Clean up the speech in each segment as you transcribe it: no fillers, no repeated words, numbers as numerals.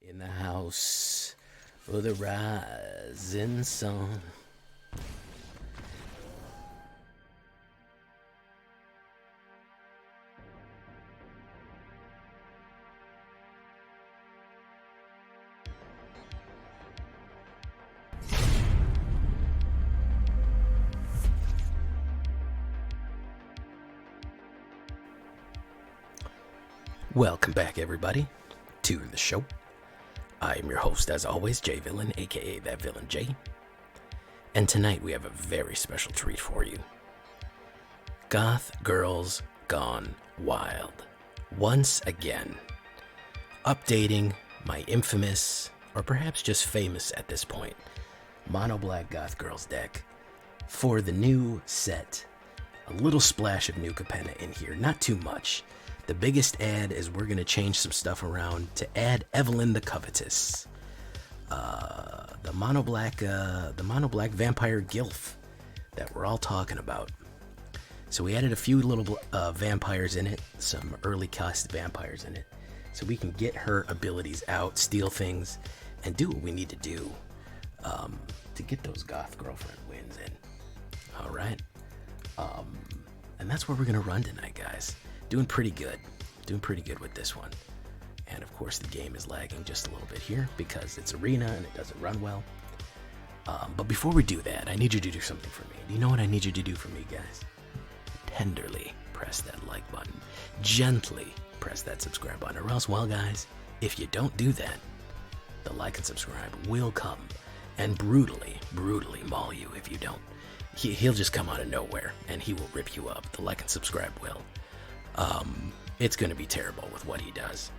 In the house of the rising sun. Welcome back, everybody, to the show. I am your host, as always, J Villain, aka That Villain J. And tonight we have a very special treat for you. Goth Girls Gone Wild. Once again, updating my infamous, or perhaps just famous at this point, Mono Black Goth Girls deck for the new set. A little splash of new Capenna in here, not too much. The biggest add is we're going to change some stuff around to add Evelyn the Covetous. The mono black vampire gilf that we're all talking about. So we added a few little vampires in it, some early cast vampires in it, so we can get her abilities out, steal things, and do what we need to do to get those goth girlfriend wins in. All right. And that's where we're going to run tonight, guys. Doing pretty good with this one. And of course the game is lagging just a little bit here because it's arena and it doesn't run well. But before we do that, I need you to do something for me. Do you know what I need you to do for me, guys? Tenderly press that like button. Gently press that subscribe button. Or else, well guys, if you don't do that, the like and subscribe will come and brutally maul you if you don't. He'll just come out of nowhere and he will rip you up. The like and subscribe will. It's going to be terrible with what he does.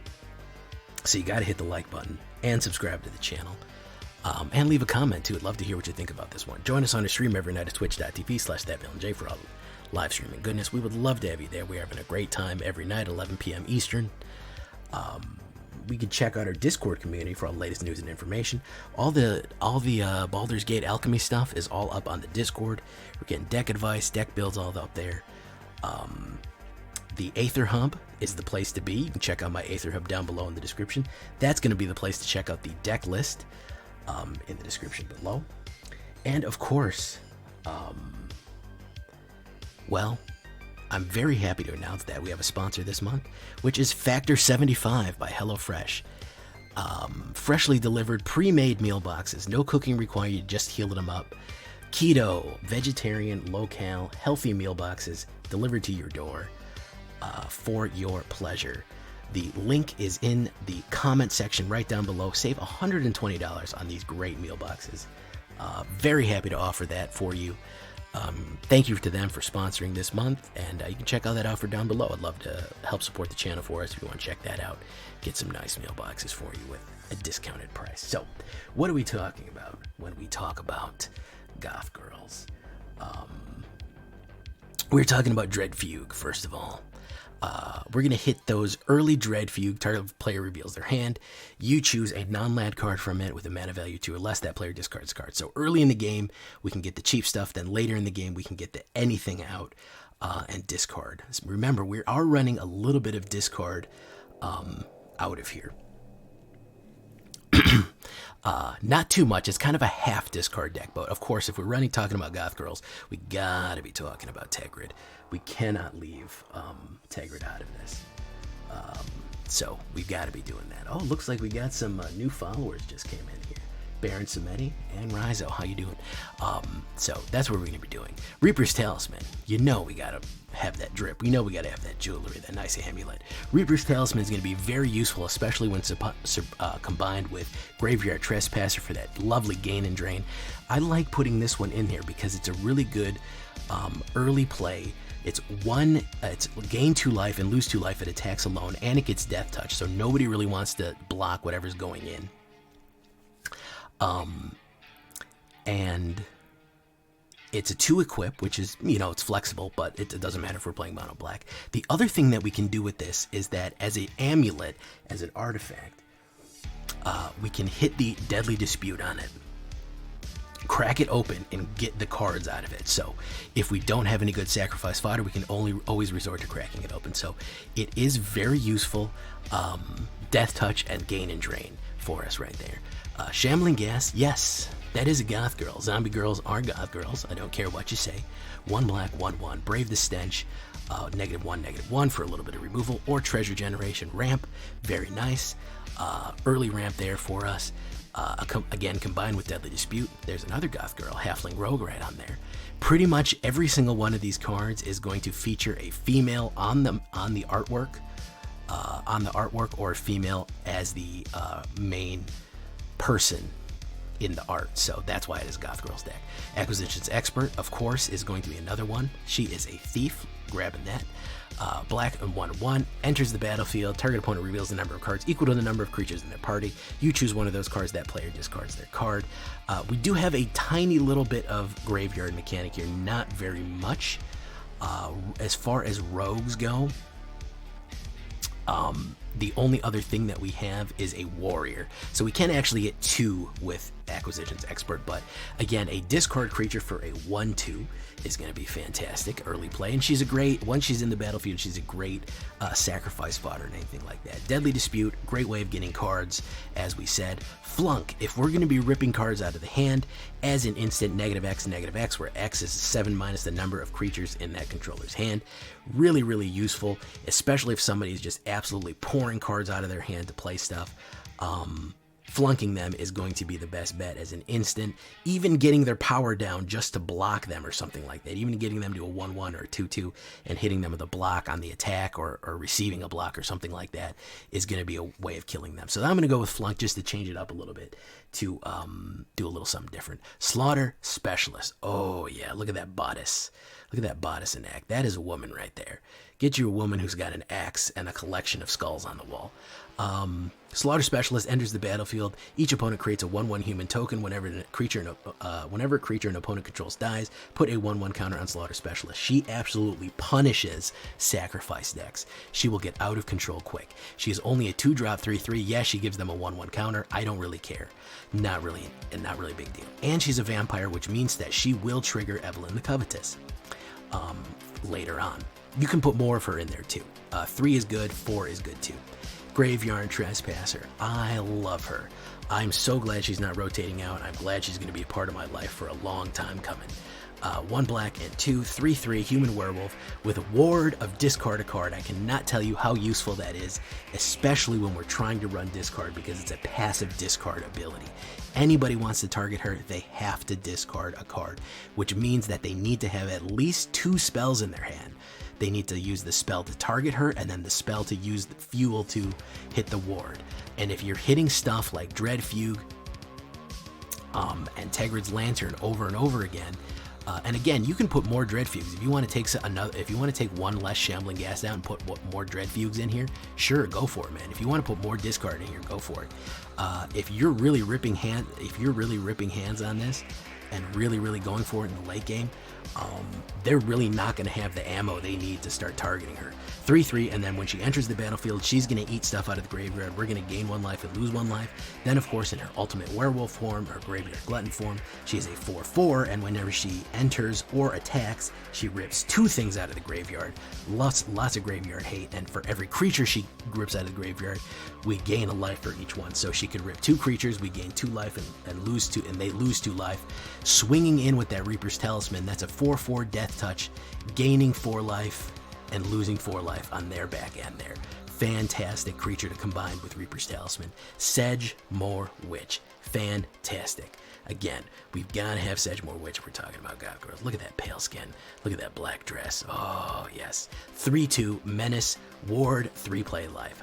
So you got to hit the like button and subscribe to the channel. And leave a comment too. I'd love to hear what you think about this one. Join us on the stream every night at twitch.tv/thatvillainj for all live streaming goodness. We would love to have you there. We're having a great time every night, 11 p.m. Eastern. We can check out our Discord community for all the latest news and information. All the Baldur's Gate alchemy stuff is all up on the Discord. We're getting deck advice, deck builds all up there. The AetherHub is the place to be. You can check out my AetherHub down below in the description. That's going to be the place to check out the deck list in the description below. And of course, well, I'm very happy to announce that we have a sponsor this month, which is Factor 75 by HelloFresh. Freshly delivered pre-made meal boxes. No cooking required, just healing them up. Keto, vegetarian, low-cal, healthy meal boxes delivered to your door. For your pleasure. The link is in the comment section right down below. Save $120 on these great meal boxes. Very happy to offer that for you. Thank you to them for sponsoring this month, and you can check out that offer down below. I'd love to help support the channel for us if you want to check that out. Get some nice meal boxes for you with a discounted price. So, what are we talking about when we talk about Goth Girls? We're talking about Dread Fugue, first of all. We're going to hit those early Dread Fugue. Target player reveals their hand. You choose a non-land card from it with a mana value 2 or less. That player discards card. So early in the game, we can get the cheap stuff. Then later in the game, we can get the anything out and discard. So remember, we are running a little bit of discard out of here. Not too much. It's kind of a half discard deck, but of course, if we're talking about Goth Girls, we gotta be talking about Tergrid. We cannot leave Tergrid out of this. So we've got to be doing that. Oh, looks like we got some new followers just came in here. Baron Samedi and Rizo, how you doing? So that's what we're gonna be doing. Reaper's Talisman. You know we gotta have that drip. We know we gotta have that jewelry, that nice amulet. Reaper's Talisman is gonna be very useful, especially when combined with Graveyard Trespasser for that lovely gain and drain. I like putting this one in here because it's a really good early play. It's gain 2 life and lose 2 life. It attacks alone, and it gets death touch, so nobody really wants to block whatever's going in. And it's a 2 equip, which is, it's flexible, but it doesn't matter if we're playing mono black. The other thing that we can do with this is that as an amulet, as an artifact, we can hit the Deadly Dispute on it. crack it open and get the cards out of it. So if we don't have any good sacrifice fodder, we can always resort to cracking it open. So it is very useful death touch and gain and drain for us right there. Shambling Ghast, yes, that is a goth girl. Zombie girls are goth girls. I don't care what you say. 1 black, 1/1. Brave the Stench. -1/-1 for a little bit of removal or treasure generation. Ramp, very nice. Early ramp there for us. Again, combined with Deadly Dispute, there's another goth girl, Halfling Rogue, right on there. Pretty much every single one of these cards is going to feature a female on the artwork, or a female as the main person in the art. So that's why it is Goth Girls deck. Acquisitions Expert, of course, is going to be another one. She is a thief, grabbing that. Black and 1/1, enters the battlefield. Target opponent reveals the number of cards equal to the number of creatures in their party. You choose one of those cards, that player discards their card. We do have a tiny little bit of graveyard mechanic here, not very much. As far as rogues go, the only other thing that we have is a warrior. So we can actually get 2 with Acquisitions Expert, but again, a discard creature for a 1/2 is going to be fantastic early play, and she's a great, once she's in the battlefield, she's a great sacrifice fodder and anything like that. Deadly Dispute, great way of getting cards, as we said. Flunk, if we're going to be ripping cards out of the hand, as an instant, -X, where X is 7 minus the number of creatures in that controller's hand. Really, really useful, especially if somebody's just absolutely pouring cards out of their hand to play stuff. Flunking them is going to be the best bet as an instant. Even getting their power down just to block them or something like that. Even getting them to a 1/1 or a 2/2 and hitting them with a block on the attack or receiving a block or something like that is going to be a way of killing them. So I'm going to go with Flunk just to change it up a little bit to do a little something different. Slaughter Specialist. Oh yeah, look at that bodice. Look at that bodice and axe. That is a woman right there. Get you a woman who's got an axe and a collection of skulls on the wall. Slaughter Specialist enters the battlefield. Each opponent creates a 1/1 human token. Whenever a creature an opponent controls dies, put a 1/1 counter on Slaughter Specialist. She absolutely punishes sacrifice decks. She will get out of control quick. She is only a 2-drop 3/3. Yeah, she gives them a 1/1 counter. I don't really care. Not really a big deal. And she's a vampire, which means that she will trigger Evelyn the Covetous later on. You can put more of her in there too. 3 is good, 4 is good too. Graveyard Trespasser. I love her. I'm so glad she's not rotating out. I'm glad she's going to be a part of my life for a long time coming. 1 black and 2, 3/3 human werewolf with a ward of discard a card. I cannot tell you how useful that is, especially when we're trying to run discard, because it's a passive discard ability. Anybody wants to target her, they have to discard a card, which means that they need to have at least 2 spells in their hand. They need to use the spell to target her, and then the spell to use the fuel to hit the ward. And if you're hitting stuff like Dread Fugue and Tergrid's Lantern over and over again, and again, you can put more Dread Fugues if you want to take if you want to take 1 less Shambling Ghast out and put more Dread Fugues in here. Sure, go for it, man. If you want to put more discard in here, go for it. If you're really ripping hands on this and really going for it in the late game, they're really not going to have the ammo they need to start targeting her. 3/3, and then when she enters the battlefield, she's going to eat stuff out of the graveyard. We're going to gain 1 life and lose 1 life. Then, of course, in her ultimate werewolf form, her graveyard glutton form, she is a 4/4, and whenever she enters or attacks, she rips 2 things out of the graveyard. Lots of graveyard hate, and for every creature she rips out of the graveyard, we gain a life for each one. So she could rip 2 creatures, we gain 2 life, and lose 2, and they lose 2 life. Swinging in with that Reaper's Talisman, that's a 4/4 death touch, gaining 4 life and losing 4 life on their back end there. Fantastic creature to combine with Reaper's Talisman. Sedgemoor Witch. Fantastic. Again, we've got to have Sedgemoor Witch. We're talking about God Girls. Look at that pale skin. Look at that black dress. Oh, yes. 3/2, Menace, Ward, 3 play life.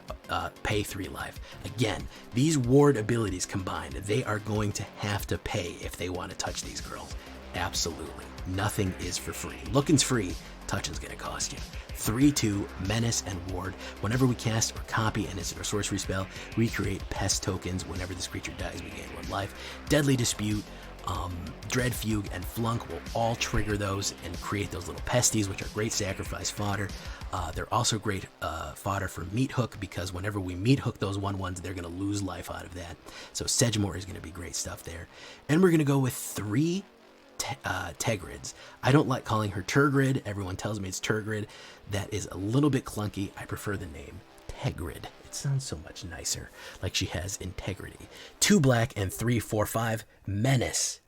Pay 3 life. Again, these ward abilities combined, they are going to have to pay if they want to touch these girls. Absolutely. Nothing is for free. Looking's free. Touching's going to cost you. 3/2, Menace and Ward. Whenever we cast or copy an instant or sorcery spell, we create pest tokens. Whenever this creature dies, we gain 1 life. Deadly Dispute. Dread Fugue and Flunk will all trigger those and create those little pesties, which are great sacrifice fodder. They're also great fodder for Meathook, because whenever we Meathook those 1/1s, they're going to lose life out of that. So Sedgemoor is going to be great stuff there. And we're going to go with 3 Tergrids. I don't like calling her Tergrid. Everyone tells me it's Tergrid. That is a little bit clunky. I prefer the name Tergrid. It sounds so much nicer, like she has integrity. 2 black and 3 4/5 menace.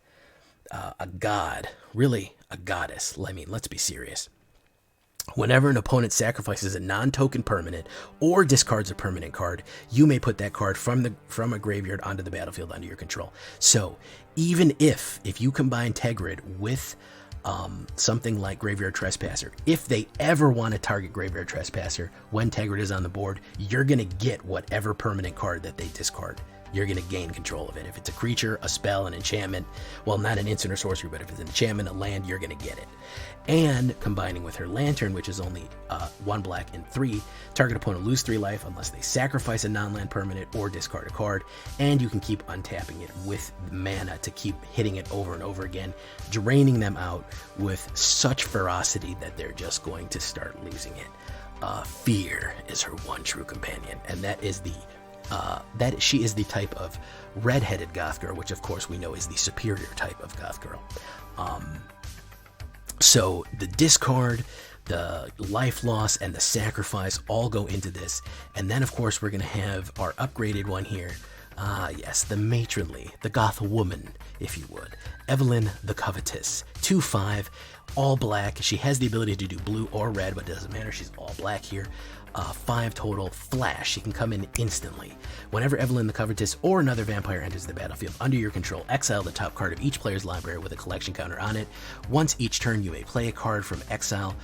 A god, really a goddess. I mean, let's be serious. Whenever an opponent sacrifices a non-token permanent or discards a permanent card, you may put that card from a graveyard onto the battlefield under your control. So even if you combine Tergrid with something like Graveyard Trespasser, if they ever want to target Graveyard Trespasser when Tergrid is on the board, you're going to get whatever permanent card that they discard. You're going to gain control of it. If it's a creature, a spell, an enchantment, well, not an instant or sorcery, but if it's an enchantment, a land, you're going to get it. And combining with her Lantern, which is only 1 black and 3, target opponent lose 3 life unless they sacrifice a non-land permanent or discard a card, and you can keep untapping it with mana to keep hitting it over and over again, draining them out with such ferocity that they're just going to start losing it. Fear is her one true companion, and that is she is the type of red-headed goth girl, which of course we know is the superior type of goth girl. So the discard, the life loss, and the sacrifice all go into this. And then of course we're going to have our upgraded one here. Yes, the matronly, the goth woman, if you would. Evelyn the Covetous, 2/5, all black. She has the ability to do blue or red, but it doesn't matter. She's all black here. 5 total, flash. She can come in instantly. Whenever Evelyn the Covetous or another vampire enters the battlefield under your control, exile the top card of each player's library with a collection counter on it. Once each turn, you may play a card from exile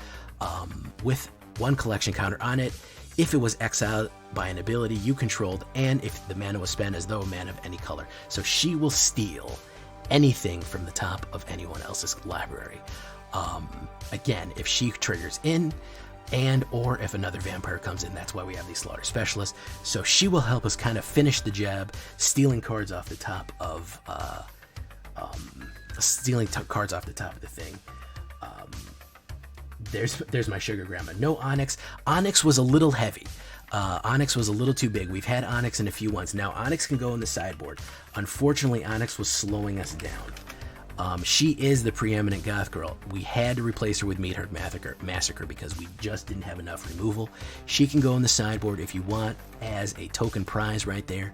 with 1 collection counter on it. If it was exiled by an ability you controlled, and if the mana was spent as though a mana of any color. So she will steal anything from the top of anyone else's library. Again, if she triggers in, and or if another vampire comes in, that's why we have these slaughter specialists. So she will help us kind of finish the job, stealing cards off the top of cards off the top of the thing. There's my sugar grandma. No Onyx. Onyx was a little heavy. Onyx was a little too big. We've had Onyx in a few ones. Now Onyx can go in the sideboard. Unfortunately, Onyx was slowing us down. She is the preeminent goth girl. We had to replace her with Meathook Massacre because we just didn't have enough removal. She can go in the sideboard if you want as a token prize right there.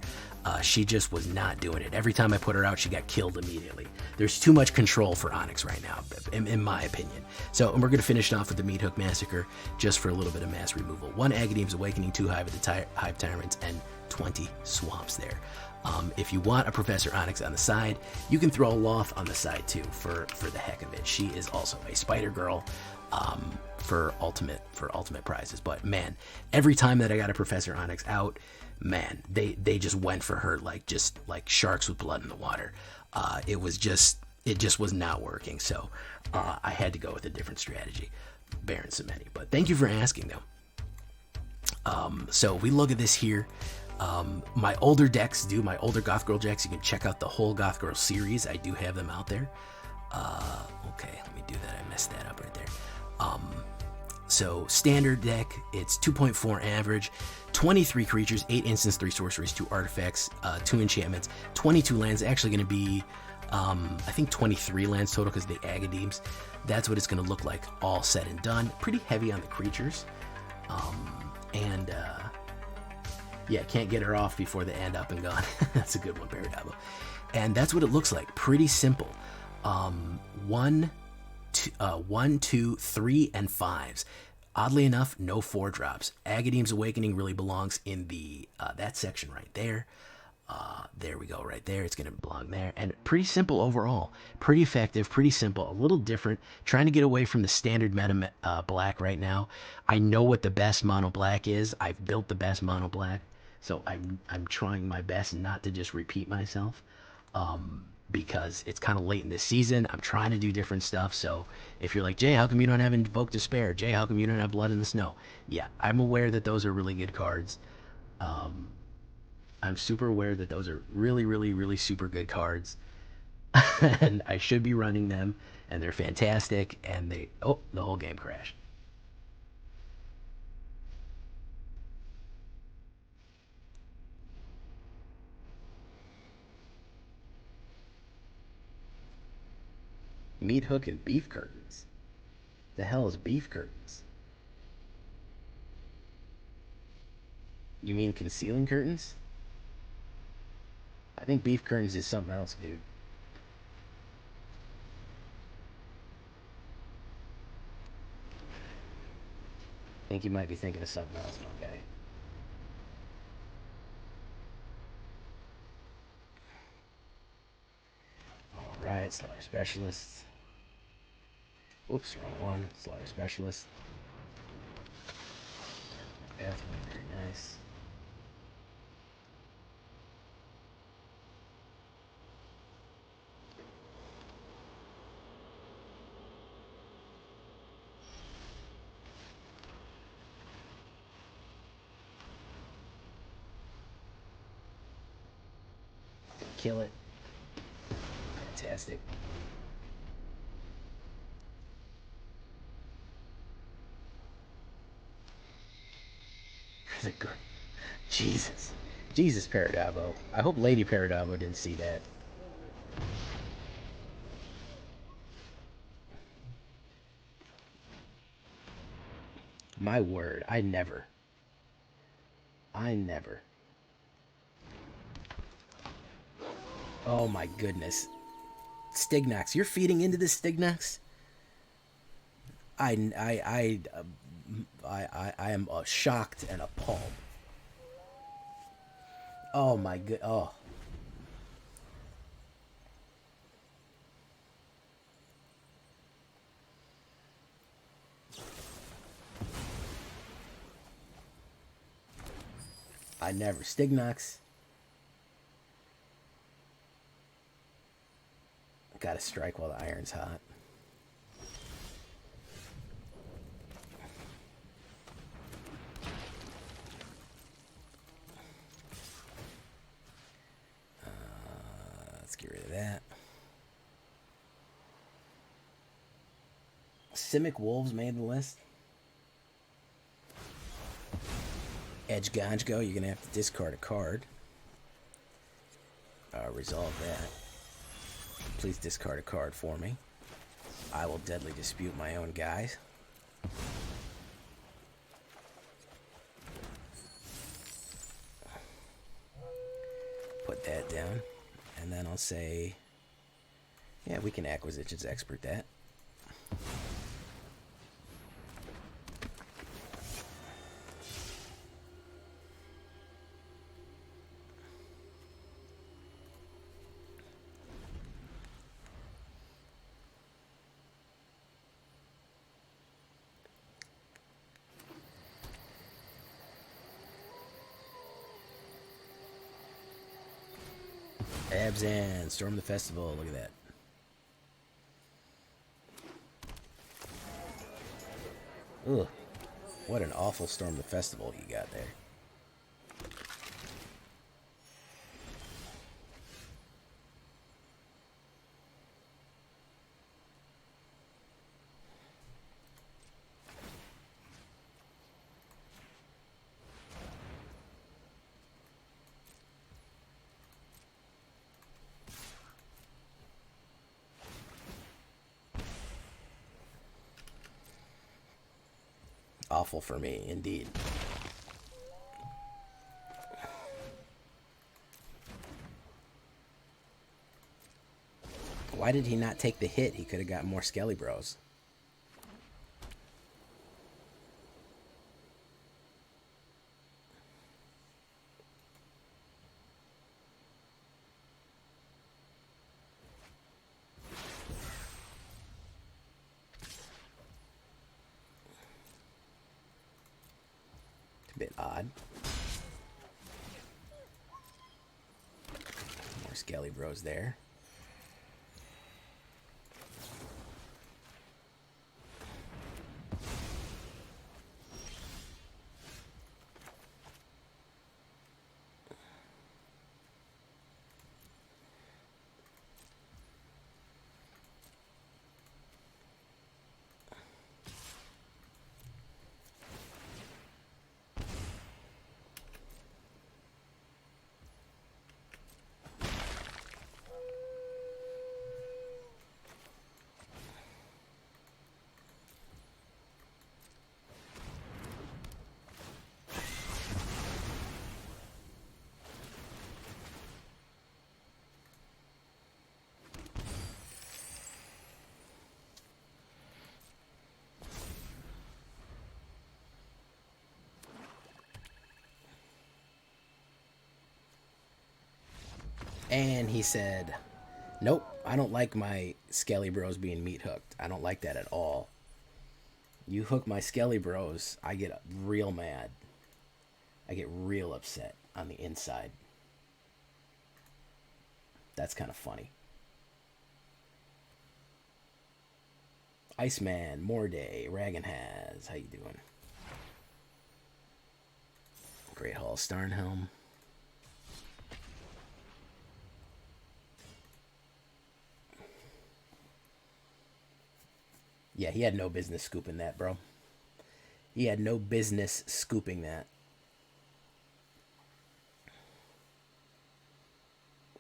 She just was not doing it. Every time I put her out, she got killed immediately. There's too much control for Onyx right now, in my opinion. So, and we're going to finish it off with the Meathook Massacre just for a little bit of mass removal. 1 Agadeem's Awakening, 2 Hive Tyrants, and 20 Swamps there. If you want a Professor Onyx on the side, you can throw a Loth on the side too for the heck of it. She is also a Spider Girl for ultimate prizes. But man, every time that I got a Professor Onyx out, man, they just went for her like sharks with blood in the water. It just was not working. So I had to go with a different strategy, Baron Samedi. But thank you for asking though. So we look at this here. My older decks my older Goth Girl decks. You can check out the whole Goth Girl series. I do have them out there. Okay, let me do that. I messed that up right there. So standard deck, it's 2.4 average, 23 creatures, 8 instants, 3 sorceries, 2 artifacts, 2 enchantments, 22 lands. Actually going to be, I think 23 lands total because the Agadeems. That's what it's going to look like all said and done. Pretty heavy on the creatures. Yeah, can't get her off before they end up and gone. That's a good one, Paradabo. And that's what it looks like. Pretty simple. 1, 2, 3, and 5s. Oddly enough, no 4 drops. Agadeem's Awakening really belongs in the that section right there. There we go, right there. It's going to belong there. And pretty simple overall. Pretty effective, pretty simple. A little different. Trying to get away from the standard meta black right now. I know what the best mono black is. I've built the best mono black. So I'm trying my best not to just repeat myself. Because it's kind of late in the season. I'm trying to do different stuff. So if you're like, Jay, how come you don't have Invoke Despair? Jay, how come you don't have Blood in the Snow? Yeah, I'm aware that those are really good cards. I'm super aware that those are really, really, really super good cards. And I should be running them, and they're fantastic, and the whole game crashed. Meat hook and beef curtains. The hell is beef curtains? You mean concealing curtains? I think beef curtains is something else, dude. I think you might be thinking of something else, my guy. Alright, Slaughter Specialist. Oops, wrong one. Slaughter Specialist. Evelyn, very nice. Kill it. Fantastic. Jesus. Jesus, Paradavo. I hope Lady Paradavo didn't see that. My word, I never. Oh my goodness. Stignox, you're feeding into this Stignox? I am shocked and appalled. Oh my good. Oh. I never. Stignox. Gotta strike while the iron's hot. Let's get rid of that. Simic Wolves made the list. Edge Ganjgo, you're gonna have to discard a card. Resolve that. Please discard a card for me. I will deadly dispute my own guys. Put that down. And then I'll say, yeah, we can Acquisitions Expert that. Abzan, Storm the Festival, look at that. Ugh, what an awful Storm the Festival you got there. Awful for me, indeed. Why did he not take the hit? He could have got more Skelly Bros. Bit odd. More Skelly Bros there. And he said, nope, I don't like my Skelly Bros being meat hooked. I don't like that at all. You hook my Skelly Bros, I get real mad. I get real upset on the inside. That's kind of funny. Iceman, Morday, Ragenhaz, how you doing? Great Hall, Starnhelm. Yeah, he had no business scooping that, bro. He had no business scooping that.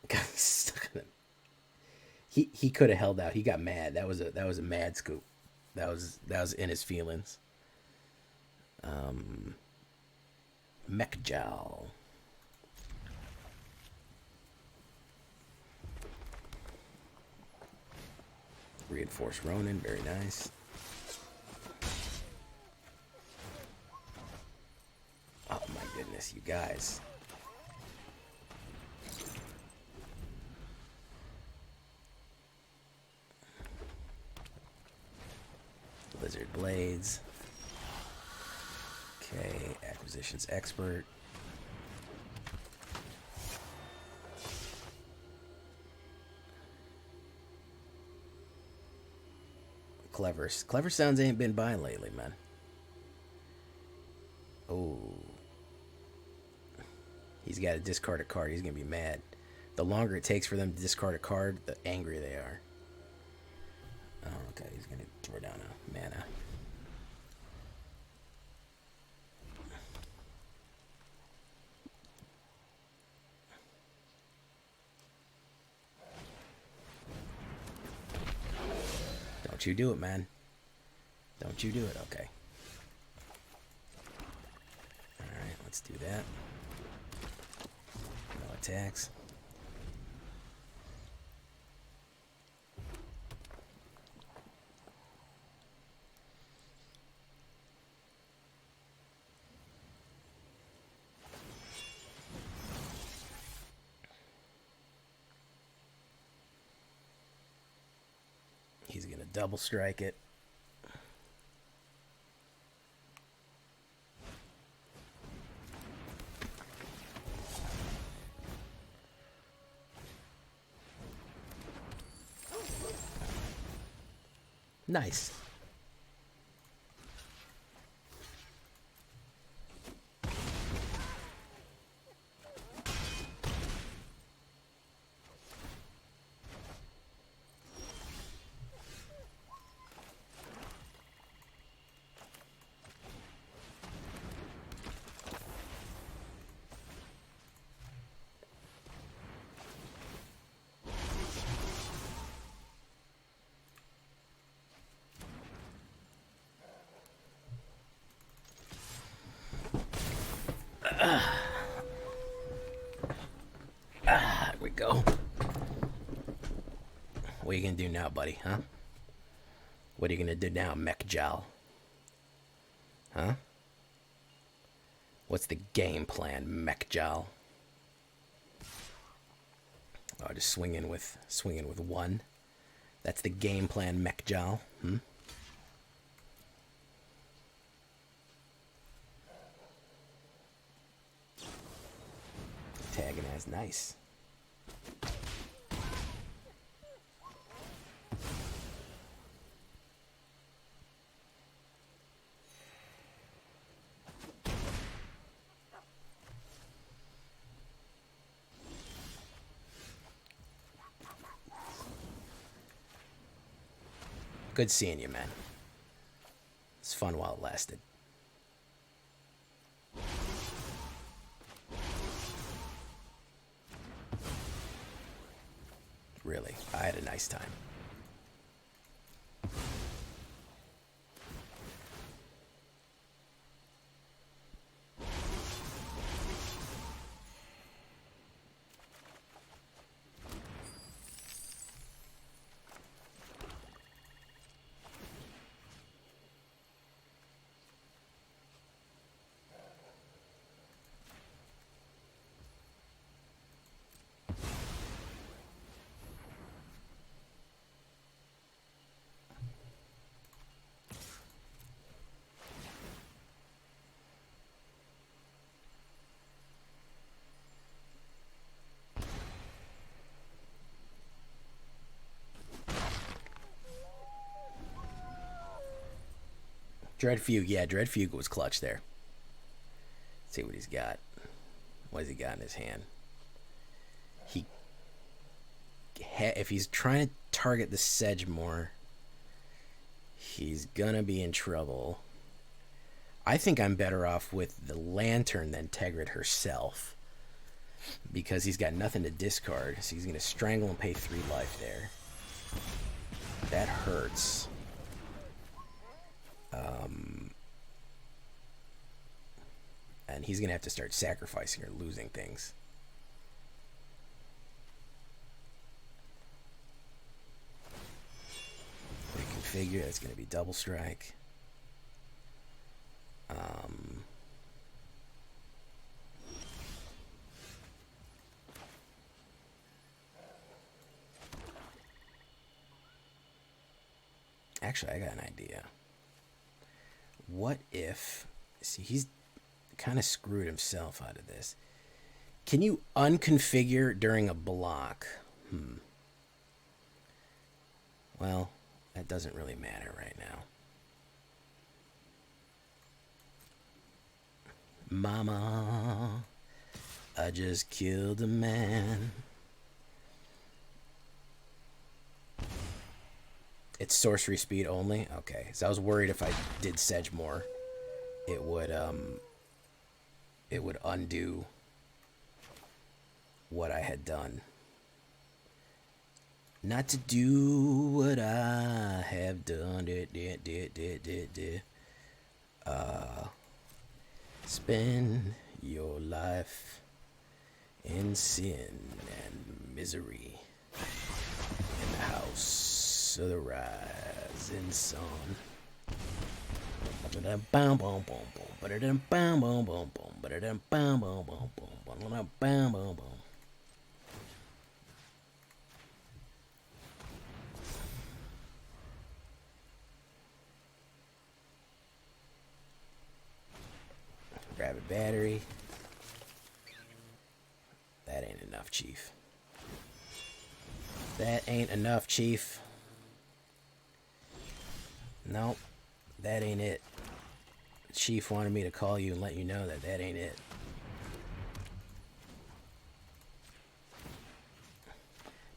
Got stuck in it. He could have held out. He got mad. That was a mad scoop. That was in his feelings. Mechjal. Reinforced Ronin, very nice. Oh my goodness, you guys. Lizard Blades. Okay, Acquisitions Expert. Clever Sounds ain't been buying lately, man. Oh. He's got to discard a card. He's going to be mad. The longer it takes for them to discard a card, the angrier they are. Oh, okay. He's going to throw down a mana. Don't you do it, man. Don't you do it. Okay. Alright, let's do that. No attacks. He's going to double strike it. Nice. Here we go. What are you gonna do now, buddy, huh? What are you gonna do now, Mechjal? Huh? What's the game plan, Mechjal? Oh, just swing in with one. That's the game plan, Mechjal. Tagging as nice. Good seeing you, man. It's fun while it lasted. Really, I had a nice time. Dread Fugue. Yeah, Dread Fugue was clutch there. Let's see what he's got. What has he got in his hand? If he's trying to target the Sedgemoor, he's gonna be in trouble. I think I'm better off with the Lantern than Tergrid herself, because he's got nothing to discard, so he's gonna strangle and pay 3 life there. That hurts. And he's gonna have to start sacrificing or losing things. Reconfigure, that's gonna be double strike. Actually, I got an idea. What if... See, he's kind of screwed himself out of this. Can you unconfigure during a block? Well, that doesn't really matter right now. Mama, I just killed a man. It's sorcery speed only? Okay, so I was worried if I did Sedgemoor, it would undo what I had done. Not to do what I have done. Spend your life in sin and misery in the house of the rising sun. Grab a battery. That ain't enough, Chief. That ain't enough, Chief. Nope. That ain't it. Chief wanted me to call you and let you know that that ain't it.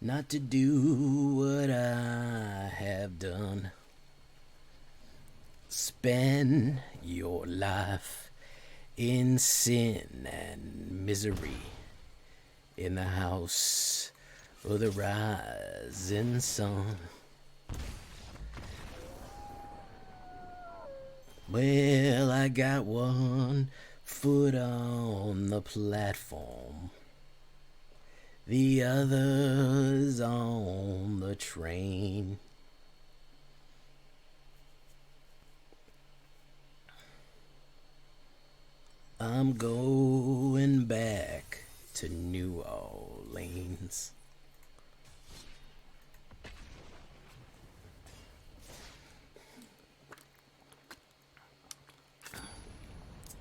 Not to do what I have done. Spend your life in sin and misery in the house of the rising sun. Well, I got one foot on the platform, the other's on the train. I'm going back to New Orleans.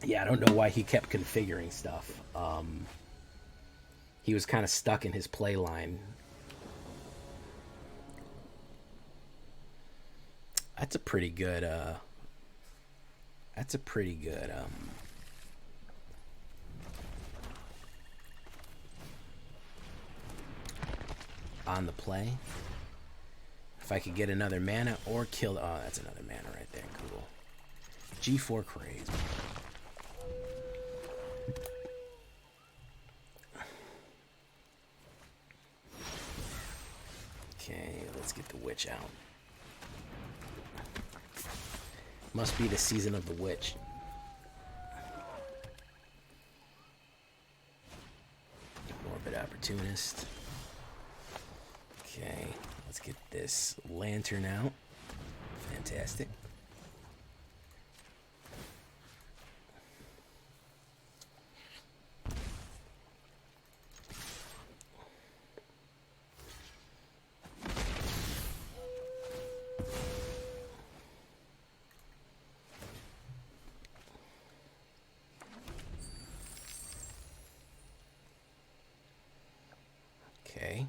Yeah, I don't know why he kept configuring stuff. He was kind of stuck in his play line. That's a pretty good, on the play. If I could get another mana or kill... Oh, that's another mana right there. Cool. G4 Craze. Okay, let's get the witch out. Must be the season of the witch. Morbid Opportunist. Okay, let's get this lantern out. Fantastic. Okay.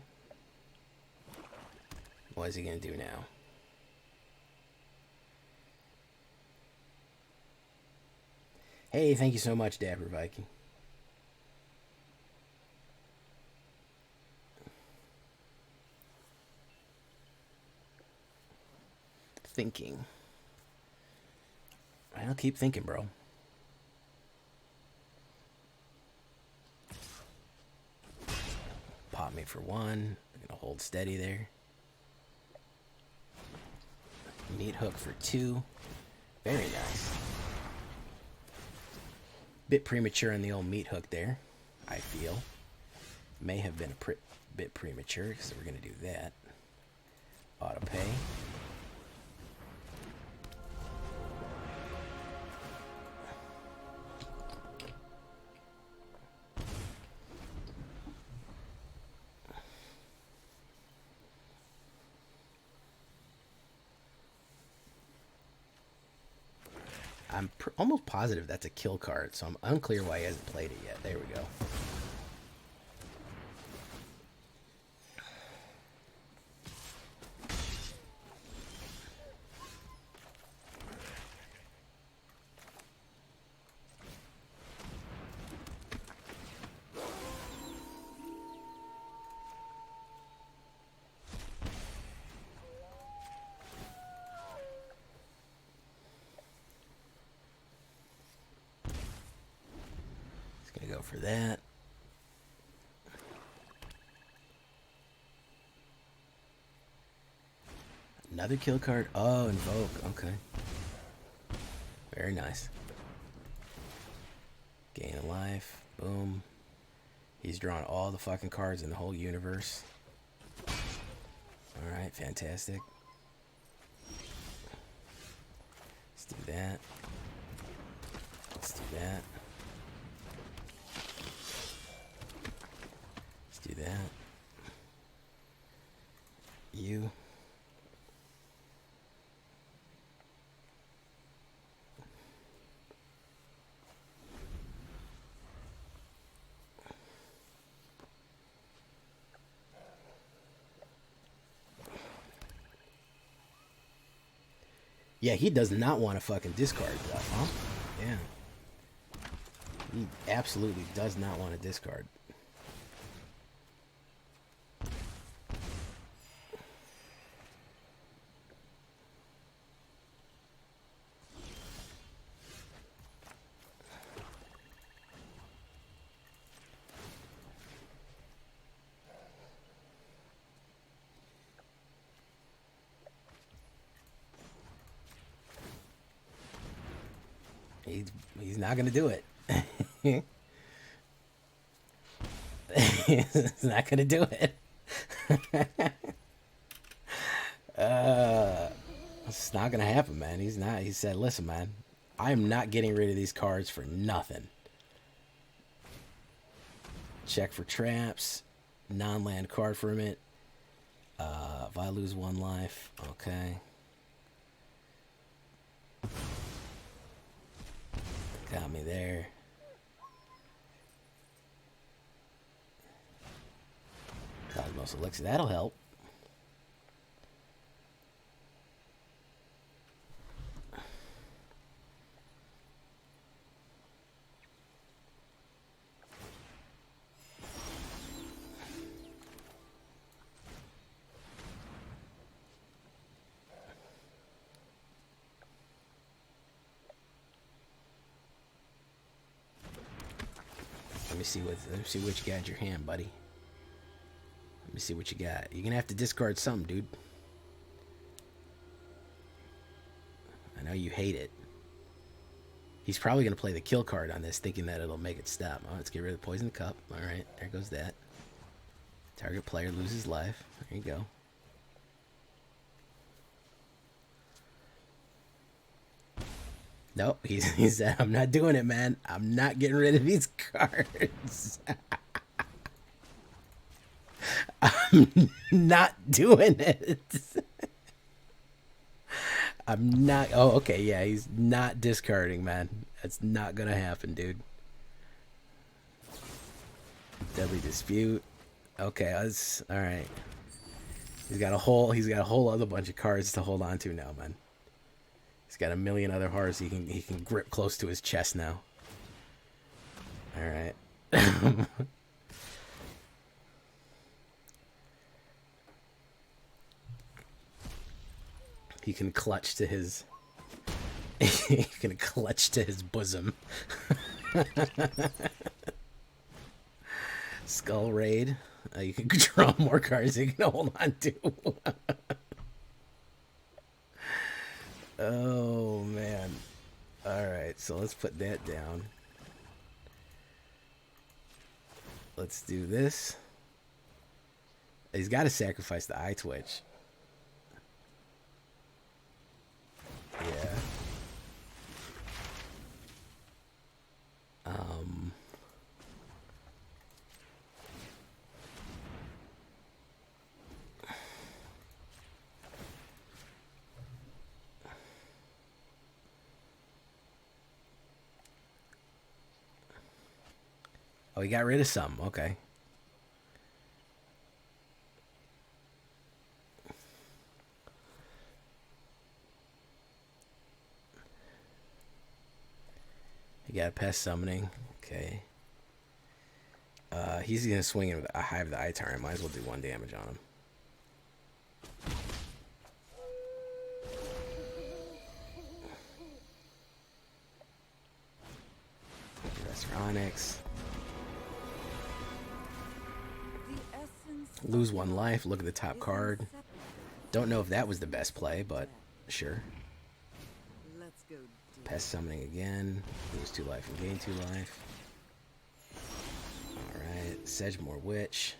What is he going to do now? Hey, thank you so much, Dapper Viking. Thinking. I'll keep thinking, bro. Pop me for one. I'm gonna hold steady there. Meathook for two. Very nice. Bit premature on the old Meathook there, I feel. May have been a bit premature, so we're gonna do that. Auto pay. I'm almost positive that's a kill card, so I'm unclear why he hasn't played it yet. There we go. Gonna go for that. Another kill card. Oh, invoke. Okay. Very nice. Gain a life. Boom. He's drawn all the fucking cards in the whole universe. Alright, fantastic. Let's do that. Let's do that. Do that. You. Yeah, he does not want to fucking discard that, huh? Yeah. He absolutely does not want to discard. He's not gonna do it. He's not gonna do it. It's not gonna happen, man. He's not. He said, "Listen, man, I am not getting rid of these cards for nothing." Check for traps. Non-land card from it. If I lose one life, okay. Got me there. Cosmos Elixir, that'll help. Let me see what you got in your hand, buddy. Let me see what you got. You're gonna have to discard something, dude. I know you hate it. He's probably gonna play the kill card on this, thinking that it'll make it stop. Oh, let's get rid of the poison cup. Alright, there goes that. Target player loses life. There you go. Nope, he said, I'm not doing it, man. I'm not getting rid of these cards. I'm not doing it. I'm not. Oh, okay, yeah, he's not discarding, man. That's not gonna happen, dude. Deadly Dispute. Okay, that's all right. He's got a whole other bunch of cards to hold on to now, man. He's got a million other hearts he can grip close to his chest now. All right. He can clutch to his. He can clutch to his bosom. Skull Raid. You can draw more cards you can hold on to. Oh, man. Alright, so let's put that down. Let's do this. He's got to sacrifice the Eye Twitch. Yeah. Oh, he got rid of some. Okay. He got pest summoning. Okay. He's going to swing in with a Hive the Eye Tyrant. Might as well do 1 damage on him. Onyx. Lose 1 life. Look at the top card. Don't know if that was the best play, but sure. Pest summoning again. Lose 2 life and gain 2 life. Alright. Sedgemoor Witch.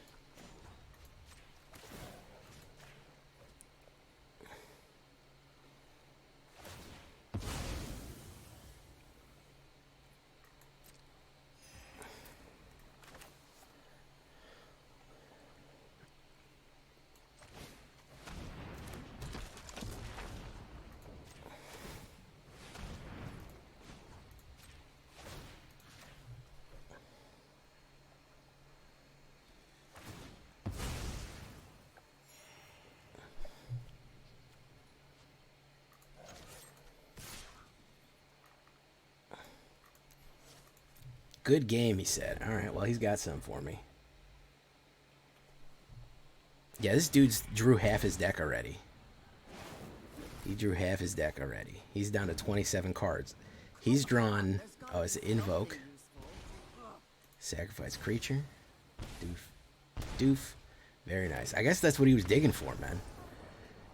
Good game, he said. Alright, well, he's got some for me. Yeah, this dude's drew half his deck already. He drew half his deck already. He's down to 27 cards. He's drawn... Oh, it's Invoke. Sacrifice creature. Doof. Doof. Very nice. I guess that's what he was digging for, man.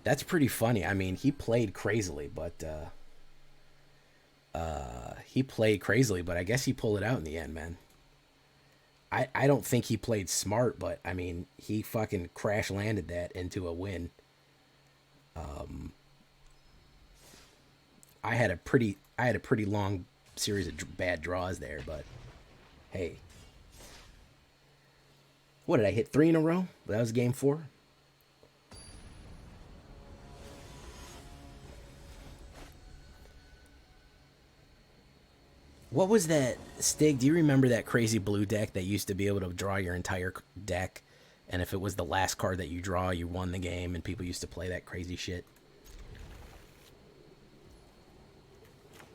That's pretty funny. I mean, he played crazily, but... he played crazily, but I guess he pulled it out in the end, man. I don't think he played smart, but I mean, he fucking crash landed that into a win. I had a pretty long series of bad draws there, but hey. What did I hit 3 in a row? That was game 4. What was that, Stig? Do you remember that crazy blue deck that used to be able to draw your entire deck, and if it was the last card that you draw, you won the game, and people used to play that crazy shit?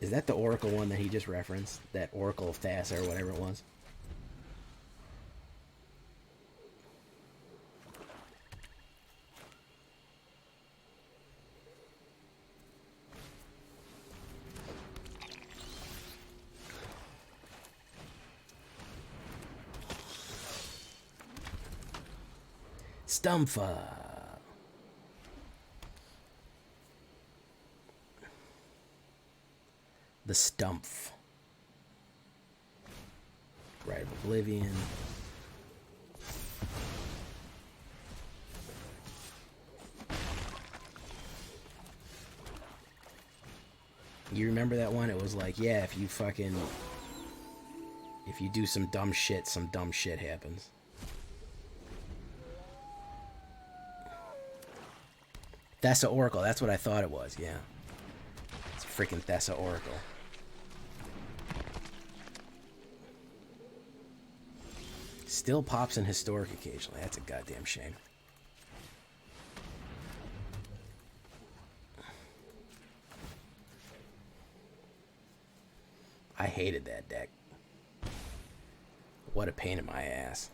Is that the Oracle one that he just referenced? That Oracle of Thassa or whatever it was? STUMFA. The Stumpf. Right of Oblivion. You remember that one? It was like, yeah, if you do some dumb shit happens. Thassa Oracle, that's what I thought it was, yeah. It's a freaking Thassa Oracle. Still pops in Historic occasionally. That's a goddamn shame. I hated that deck. What a pain in my ass.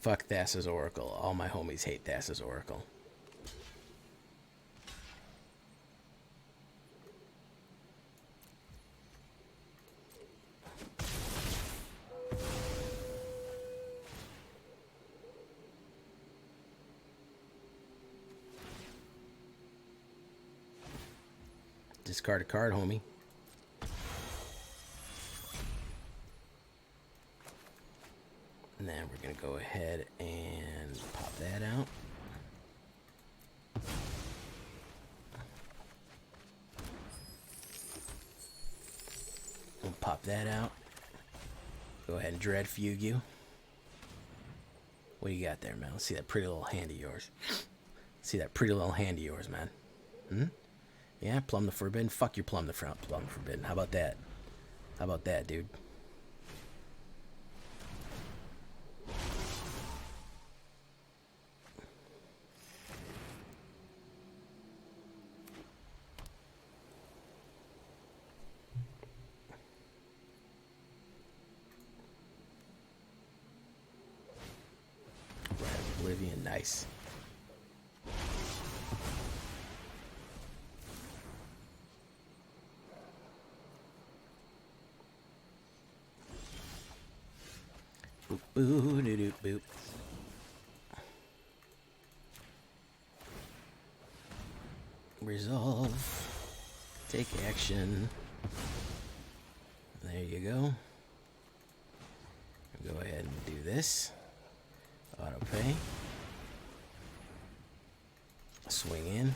Fuck Thassa's Oracle. All my homies hate Thassa's Oracle. Discard a card, homie. And then we're going to go ahead and pop that out. We'll pop that out. Go ahead and Dread Fugue you. What do you got there, man? Let's see that pretty little hand of yours. See that pretty little hand of yours, man. Hmm? Yeah, Plumb the Forbidden. Fuck your Plumb the Forbidden. How about that? How about that, dude? Oblivion, nice. Boop, boo, doo, doo, boop. Resolve. Take action. There you go. Go ahead and do this. Auto pay. Swing in.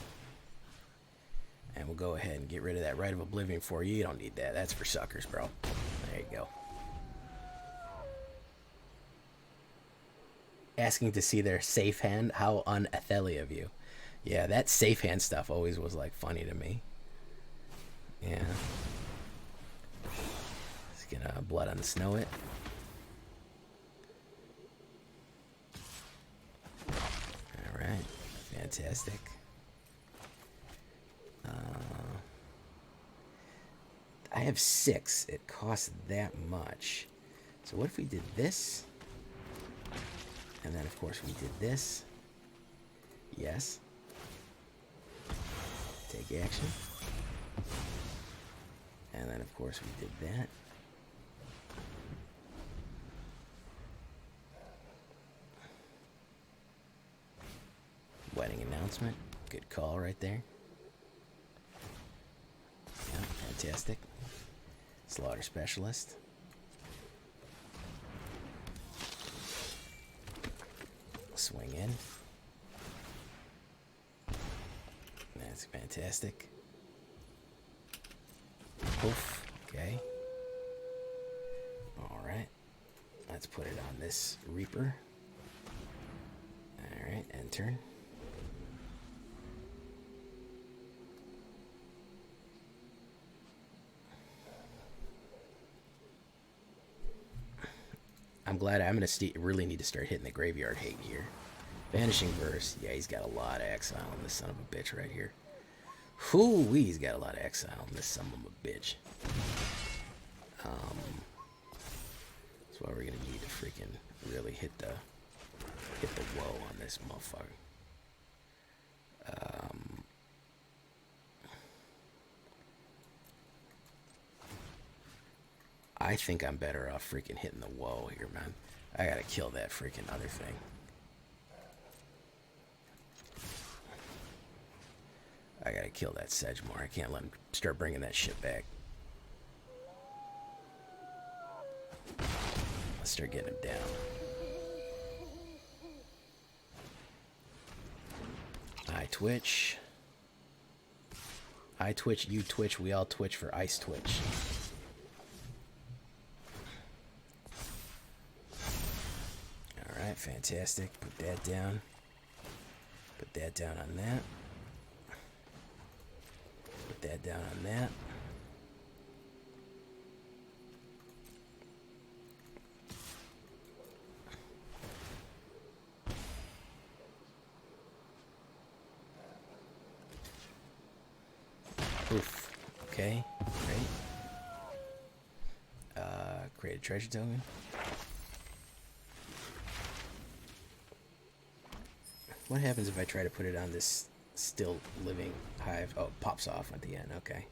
And we'll go ahead and get rid of that Rite of Oblivion for you. You don't need that. That's for suckers, bro. There you go. Asking to see their safe hand. How unathely of you. Yeah, that safe hand stuff always was like funny to me. Yeah. Let's get blood on the snow it. Alright. Fantastic. I have 6. It costs that much. So what if we did this? And then of course we did this. Yes. Take action. And then of course we did that. Wedding announcement. Good call right there. Yeah, fantastic. Slaughter specialist. Swing in. That's fantastic. Poof. Okay. Alright. Let's put it on this Reaper. Alright, end turn. I'm glad I'm going to really need to start hitting the graveyard hate here. Vanishing Verse. Yeah, he's got a lot of exile on this son of a bitch right here. Hoo-wee, he's got a lot of exile on this son of a bitch. That's why we're going to need to freaking really hit the woe on this motherfucker. I think I'm better off freaking hitting the woe here, man. I gotta kill that freaking other thing. I gotta kill that Sedgemoor. I can't let him start bringing that shit back. start getting him down. I twitch. I twitch, you twitch, we all twitch for ice twitch. Alright, fantastic. Put that down. Put that down on that. Put that down on that. Oof. Okay, great. Create a treasure token. What happens if I try to put it on this still living hive? Oh, it pops off at the end. Okay.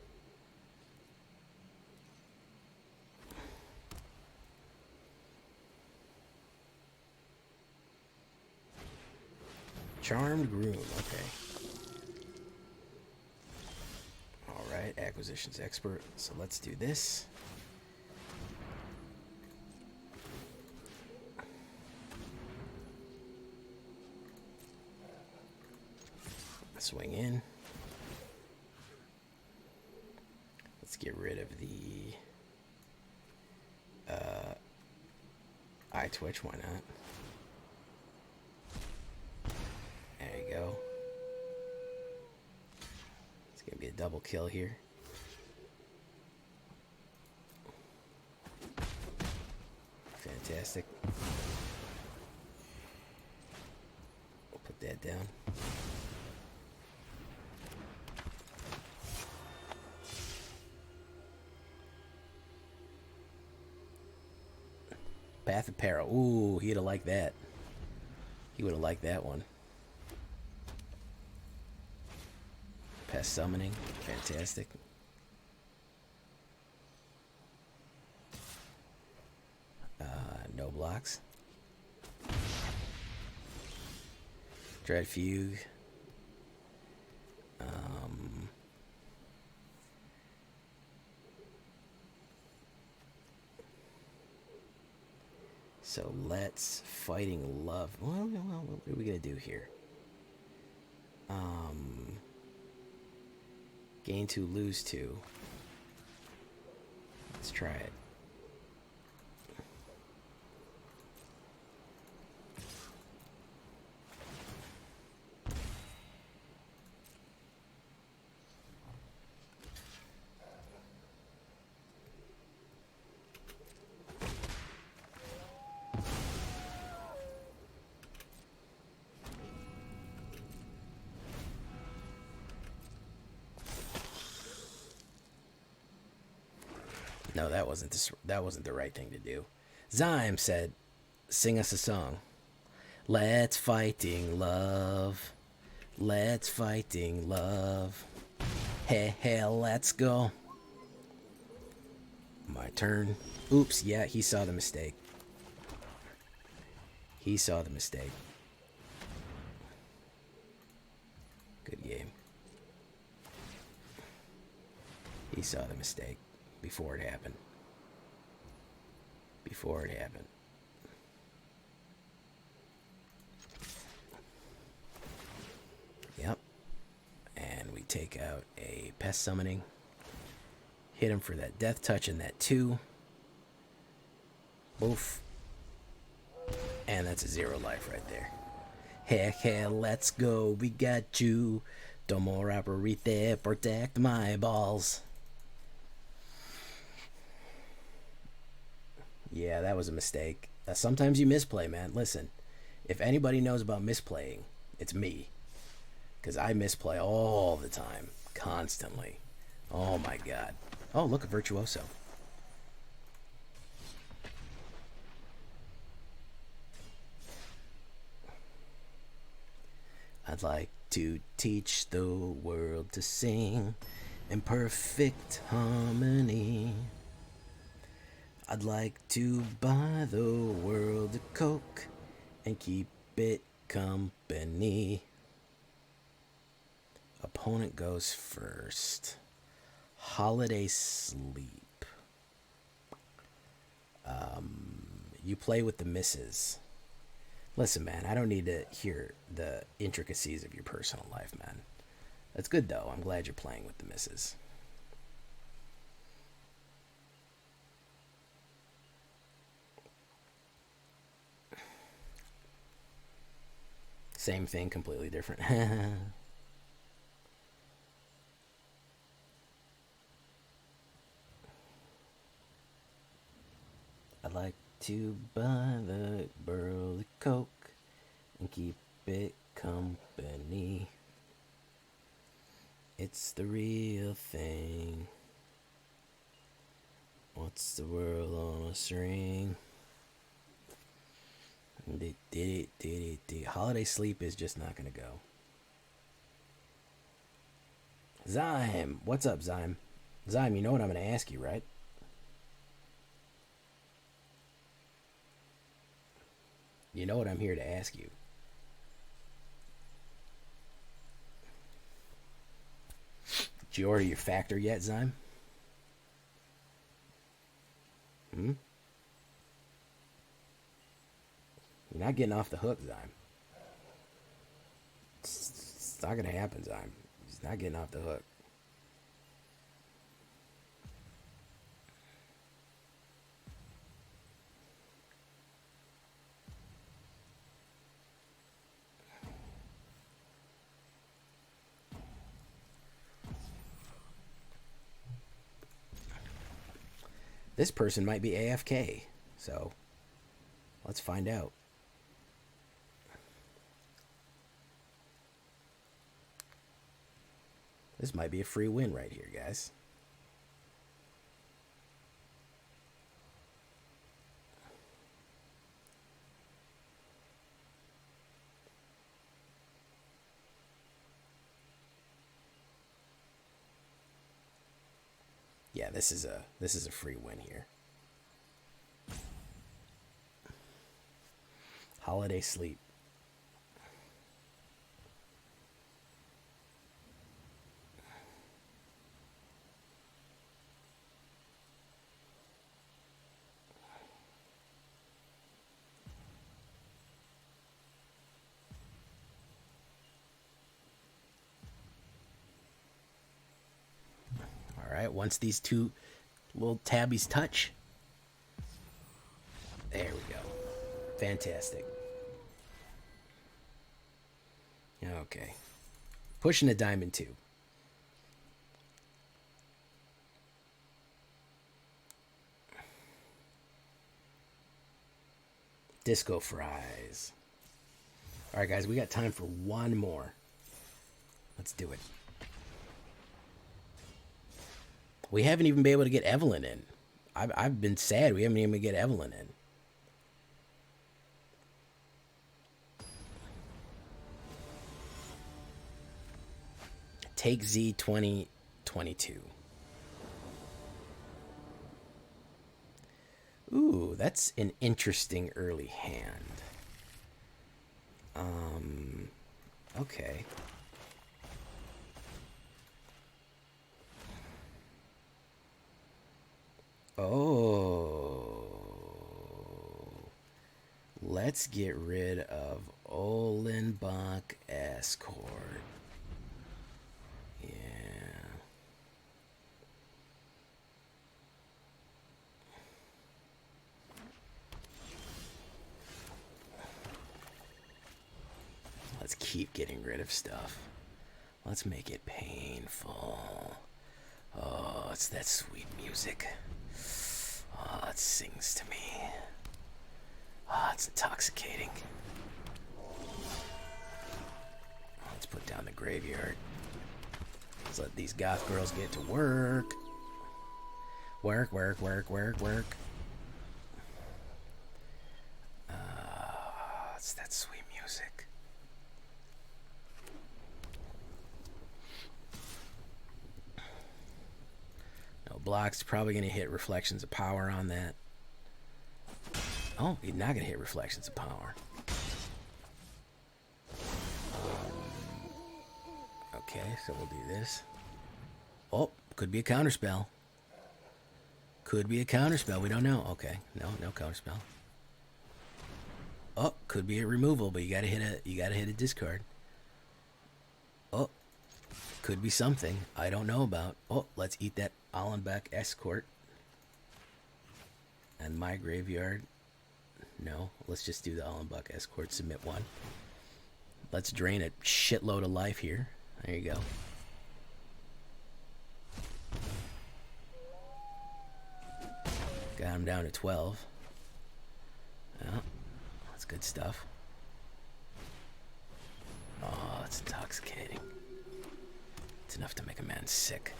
Charmed Groom. Okay. Alright, acquisitions expert. So let's do this. Swing in. Let's get rid of the eye twitch, why not? There you go. It's gonna be a double kill here. Fantastic. We'll put that down. Path of Peril. Ooh, he'd have liked that. He would have liked that one. Pest Summoning. Fantastic. No blocks. Dread Fugue. So let's Fighting Love. Well, what are we gonna do here? Gain 2, lose 2. Let's try it. No, that wasn't the right thing to do. Zyme said, "Sing us a song." Let's fighting love. Let's fighting love. Hey, hey, let's go. My turn. Oops, yeah, he saw the mistake. He saw the mistake. Good game. He saw the mistake. Before it happened. Before it happened. Yep. And we take out a Pest Summoning. Hit him for that Death Touch and that 2. Oof. And that's a 0 life right there. Heck, hey, let's go. We got you. Domo Raparite, protect my balls. Yeah, that was a mistake. Sometimes you misplay, man. Listen, if anybody knows about misplaying, it's me. Because I misplay all the time. Constantly. Oh my god. Oh, look, a Virtuoso. I'd like to teach the world to sing in perfect harmony. I'd like to buy the world a Coke and keep it company. Opponent goes first. Holiday Sleep. You play with the misses. Listen, man, I don't need to hear the intricacies of your personal life, man. That's good, though. I'm glad you're playing with the misses. Same thing, completely different. I like to buy the burly Coke and keep it company. It's the real thing. What's the world on a string? Holiday sleep is just not gonna go. Zyme, what's up, Zyme? Zyme, you know what I'm gonna ask you, right? You know what I'm here to ask you. Did you order your factor yet, Zyme? You're not getting off the hook, Zyme. It's not gonna happen, Zyme. He's not getting off the hook. This person might be AFK, so let's find out. This might be a free win right here, guys. Yeah, this is a free win here. Holiday sleep. All right, once these two little tabbies touch, there we go. Fantastic. Okay. Pushing a diamond 2. Disco fries. All right, guys, we got time for one more. Let's do it. We haven't even been able to get Evelyn in. I've been sad we haven't even been able to get Evelyn in. Take Z 2022. Ooh, that's an interesting early hand. Okay. Oh. Let's get rid of Olenbach Escort. Yeah. Let's keep getting rid of stuff. Let's make it painful. Oh, it's that sweet music. Oh, it sings to me. Oh, it's intoxicating. Let's put down the graveyard. Let's let these goth girls get to work. Work, work, work, work, work. It's that sweet music. No blocks. Probably going to hit Reflections of Power on that. Oh, he's not going to hit Reflections of Power. Okay, so we'll do this. Oh, could be a counterspell. Could be a counterspell. We don't know. Okay, no counterspell. Oh, could be a removal, but you gotta hit a discard. Oh, could be something I don't know about. Oh, let's eat that Allenbeck Escort. And my graveyard. No, let's just do the Allenbeck Escort, submit one. Let's drain a shitload of life here. There you go. Got him down to 12. Yeah, that's good stuff. Oh, it's intoxicating. It's enough to make a man sick.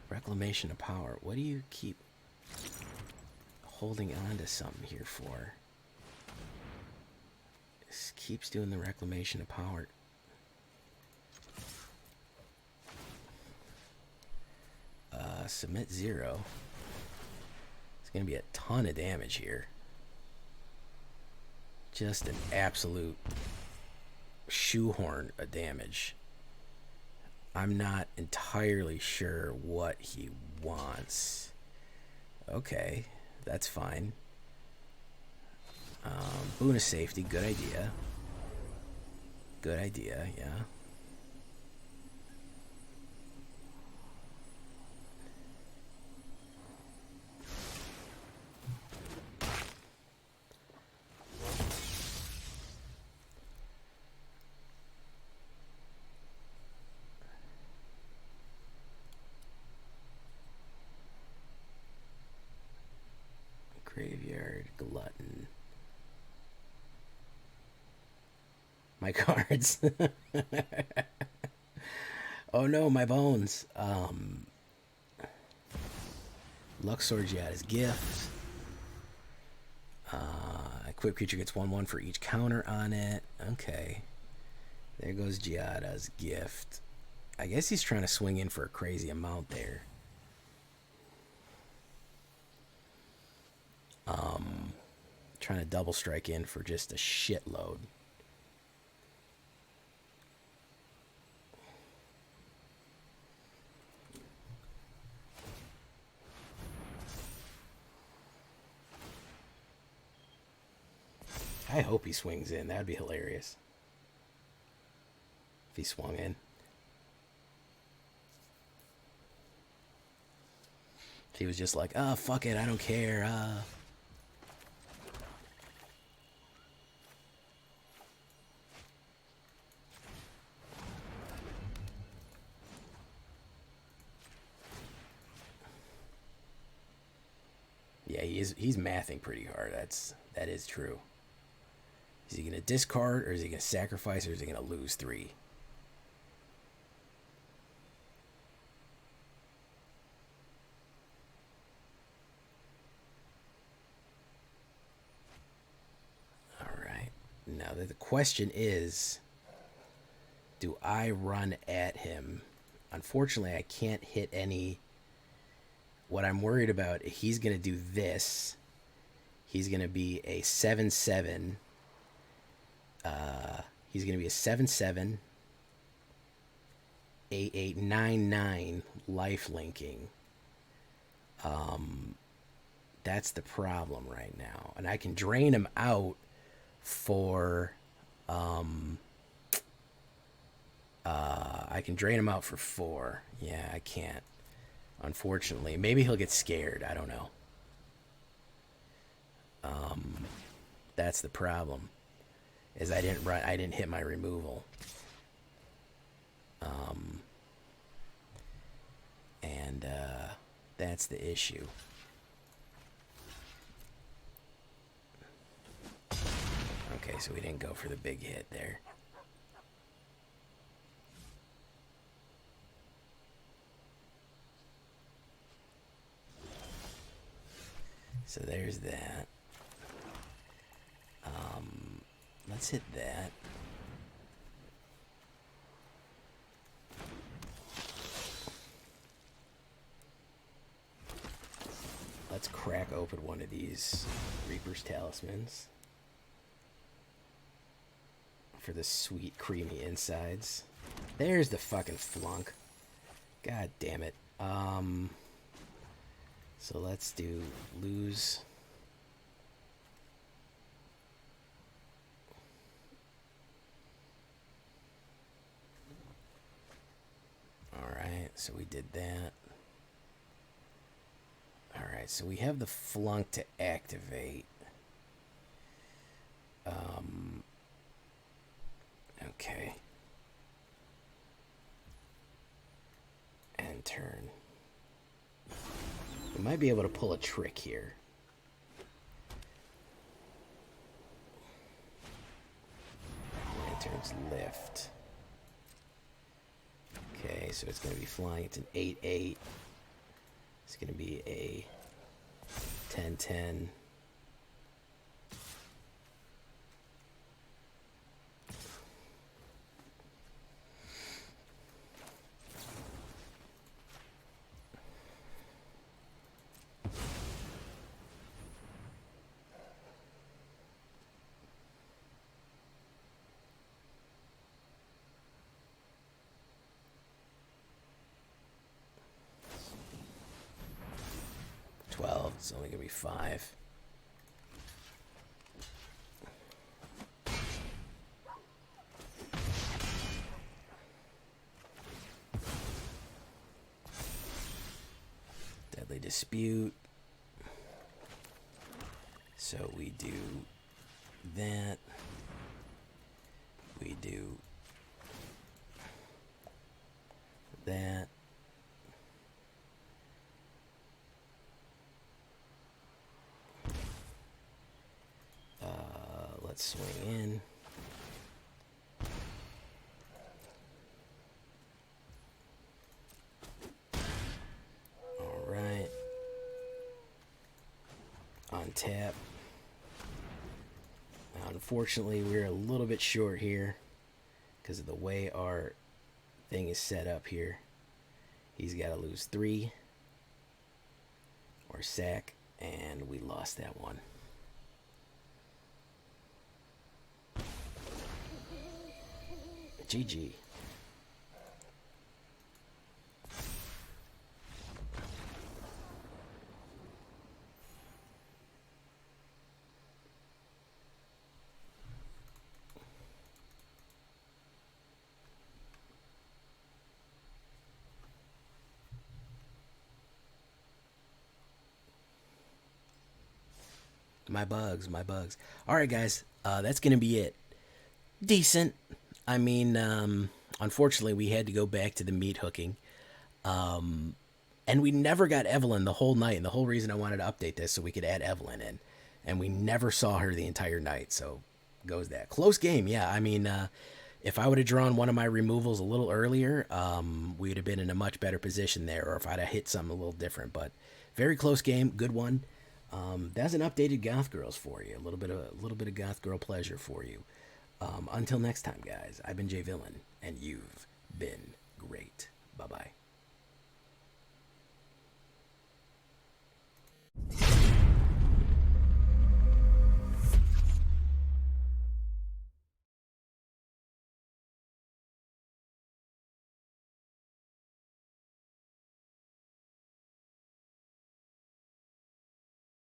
Reclamation of power. What do you keep holding on to something here for? This keeps doing the reclamation of power. Submit 0. It's going to be a ton of damage here. Just an absolute shoehorn of damage. I'm not entirely sure what he wants. Okay, that's fine. Boon of safety, good idea. Good idea, yeah. Graveyard glutton. My cards. Oh no, my bones. Luxor Giada's gift. Equipped creature gets 1/1 for each counter on it. Okay. There goes Giada's gift. I guess he's trying to swing in for a crazy amount there. Trying to double strike in for just a shitload. I hope he swings in. That'd be hilarious. If he swung in. If he was just like, oh, fuck it, I don't care. Yeah, he's mathing pretty hard. That is true. Is he gonna discard, or is he gonna sacrifice, or is he gonna lose 3? All right. Now the question is, do I run at him? Unfortunately, I can't hit any. What I'm worried about, he's going to do this. He's going to be a 7/7. He's going to be a 7/7, 8/8, 9/9 life linking. That's the problem right now. And I can drain him out for I can drain him out for 4. Yeah, I can't. Unfortunately, maybe he'll get scared. I don't know. That's the problem. Is I didn't hit my removal. And that's the issue. Okay, so we didn't go for the big hit there. So there's that. Let's hit that. Let's crack open one of these Reaper's Talismans. for the sweet, creamy insides. There's the fucking flunk. God damn it. So let's do lose. Alright, so we did that. Alright, so we have the flunk to activate. Okay. And turn. We might be able to pull a trick here. Lanterns lift. Okay, so it's going to be flying. It's an 8/8. It's going to be a 10/10. It's only gonna be 5. Deadly Dispute. So we do that. We do that. Let's swing in. All right. On tap. Now, unfortunately, we're a little bit short here because of the way our thing is set up here. He's got to lose 3 or sack, and we lost that one. GG. My bugs. All right, guys, that's going to be it. Decent. I mean, unfortunately, we had to go back to the meat hooking. And we never got Evelyn the whole night. And the whole reason I wanted to update this so we could add Evelyn in. And we never saw her the entire night. So goes that. Close game, yeah. I mean, if I would have drawn one of my removals a little earlier, we would have been in a much better position there. Or if I'd have hit something a little different. But very close game. Good one. That's an updated Goth Girls for you. A little bit of Goth Girl pleasure for you. Until next time, guys, I've been Jay Villain, and you've been great. Bye-bye.